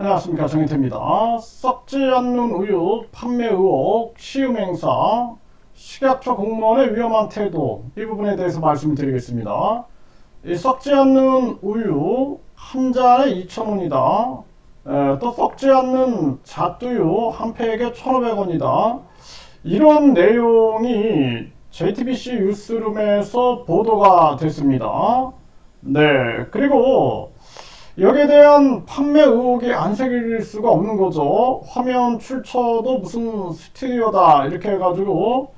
안녕하십니까, 정인태입니다. 썩지 않는 우유 판매 의혹, 시음 행사, 식약처 공무원의 위험한 태도, 이 부분에 대해서 말씀드리겠습니다. 이 썩지 않는 우유 한 잔에 2,000원이다. 또 썩지 않는 잣두유 한 팩에 1,500원이다. 이런 내용이 JTBC 뉴스룸에서 보도가 됐습니다. 네, 그리고 여기에 대한 판매 의혹이 안 새길 수가 없는 거죠. 화면 출처도 무슨 스튜디오다 이렇게 해가지고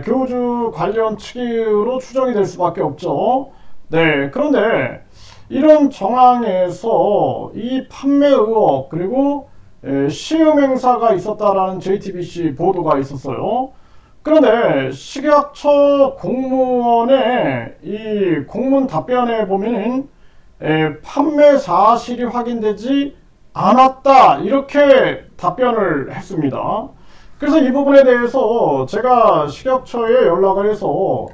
교주 관련 측으로 추정이 될 수밖에 없죠. 네, 그런데 이런 정황에서 이 판매 의혹 그리고 시음 행사가 있었다라는 JTBC 보도가 있었어요. 그런데 식약처 공무원의 이 공문 답변에 보면은 판매 사실이 확인되지 않았다 이렇게 답변을 했습니다. 그래서 이 부분에 대해서 제가 식약처에 연락을 해서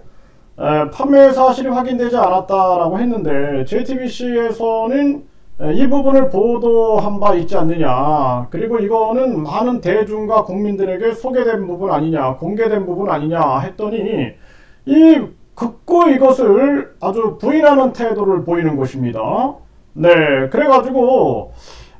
판매 사실이 확인되지 않았다라고 했는데 JTBC에서는 이 부분을 보도한 바 있지 않느냐, 그리고 이거는 많은 대중과 국민들에게 소개된 부분 아니냐, 공개된 부분 아니냐 했더니 이 극구 이것을 아주 부인하는 태도를 보이는 것입니다. 네, 그래가지고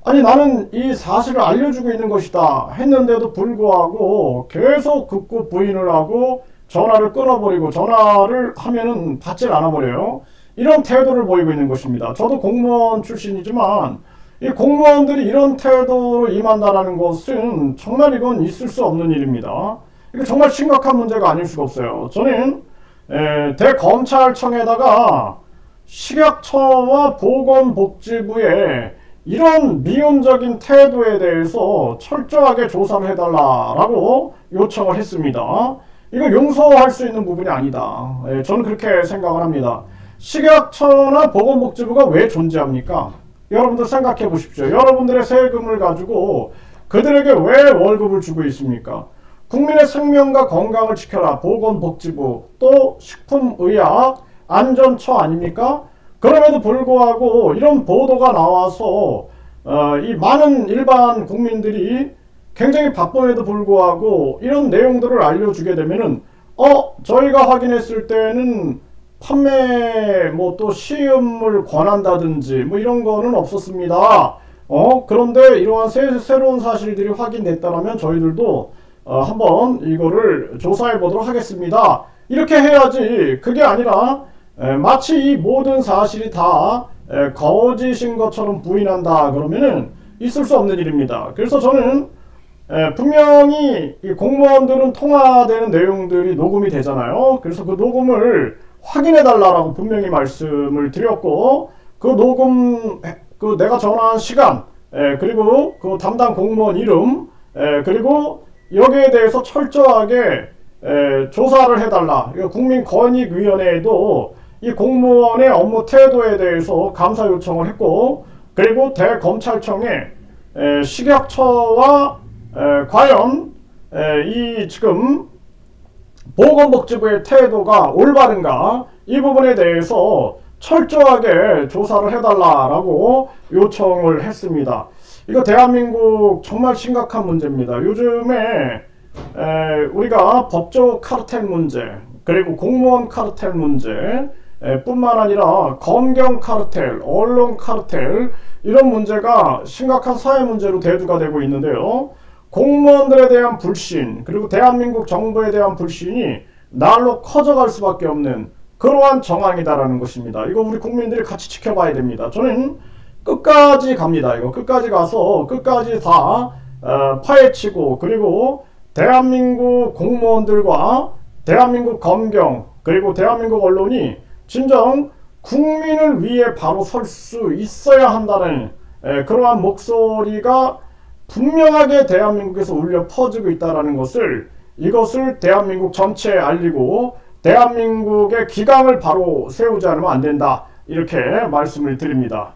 아니 나는 이 사실을 알려주고 있는 것이다 했는데도 불구하고 계속 극구 부인을 하고 전화를 끊어버리고 전화를 하면은 받질 않아 버려요. 이런 태도를 보이고 있는 것입니다. 저도 공무원 출신이지만 이 공무원들이 이런 태도로 임한다라는 것은 정말 이건 있을 수 없는 일입니다. 이거 정말 심각한 문제가 아닐 수가 없어요. 저는 대검찰청에다가 식약처와 보건복지부에 이런 미온적인 태도에 대해서 철저하게 조사를 해달라고 요청을 했습니다. 이거 용서할 수 있는 부분이 아니다. 저는 그렇게 생각을 합니다. 식약처나 보건복지부가 왜 존재합니까? 여러분들 생각해 보십시오. 여러분들의 세금을 가지고 그들에게 왜 월급을 주고 있습니까? 국민의 생명과 건강을 지켜라 보건복지부, 또 식품의약 안전처 아닙니까? 그럼에도 불구하고 이런 보도가 나와서 이 많은 일반 국민들이 굉장히 바쁨에도 불구하고 이런 내용들을 알려주게 되면은 저희가 확인했을 때는 판매 또 시음을 권한다든지 이런 거는 없었습니다. 그런데 이러한 새로운 사실들이 확인됐다면 저희들도 한번 이거를 조사해 보도록 하겠습니다. 이렇게 해야지, 그게 아니라 마치 이 모든 사실이 다 거짓인 것처럼 부인한다 그러면은 있을 수 없는 일입니다. 그래서 저는 분명히 이 공무원들은 통화되는 내용들이 녹음이 되잖아요. 그래서 그 녹음을 확인해 달라고 분명히 말씀을 드렸고, 그 녹음 내가 전화한 시간 그리고 그 담당 공무원 이름 그리고 여기에 대해서 철저하게 조사를 해달라. 국민권익위원회에도 이 공무원의 업무 태도에 대해서 감사 요청을 했고, 그리고 대검찰청에 식약처와 과연 이 지금 보건복지부의 태도가 올바른가, 이 부분에 대해서 철저하게 조사를 해달라고 요청을 했습니다. 이거 대한민국 정말 심각한 문제입니다. 요즘에 우리가 법조 카르텔 문제, 그리고 공무원 카르텔 문제 뿐만 아니라 검경 카르텔, 언론 카르텔, 이런 문제가 심각한 사회 문제로 대두가 되고 있는데요. 공무원들에 대한 불신, 그리고 대한민국 정부에 대한 불신이 날로 커져갈 수밖에 없는 그러한 정황이다라는 것입니다. 이거 우리 국민들이 같이 지켜봐야 됩니다. 저는 끝까지 갑니다. 이거 끝까지 가서 끝까지 다 파헤치고, 그리고 대한민국 공무원들과 대한민국 검경 그리고 대한민국 언론이 진정 국민을 위해 바로 설 수 있어야 한다는 그러한 목소리가 분명하게 대한민국에서 울려 퍼지고 있다는 것을, 이것을 대한민국 전체에 알리고 대한민국의 기강을 바로 세우지 않으면 안 된다, 이렇게 말씀을 드립니다.